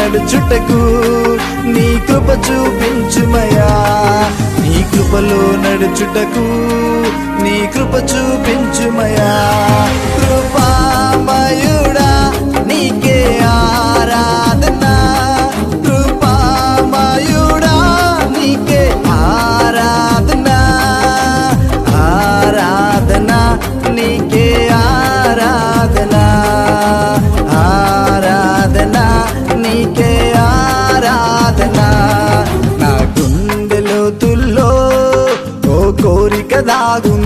నడుచుటకు నీ కృప చూపించుమయా నీ కృపలో నడుచుటకు నీ కృప చూపించుమయా కృపామయుడా నీకే ఆరాధన కృపామయుడా నీకే ఆరాధన ఆరాధన నీకే ఆరాధన ఆరాధన నీకే ఆరాధన నా గుండెలో తుల్లో ఓ కోరిక దాగుంది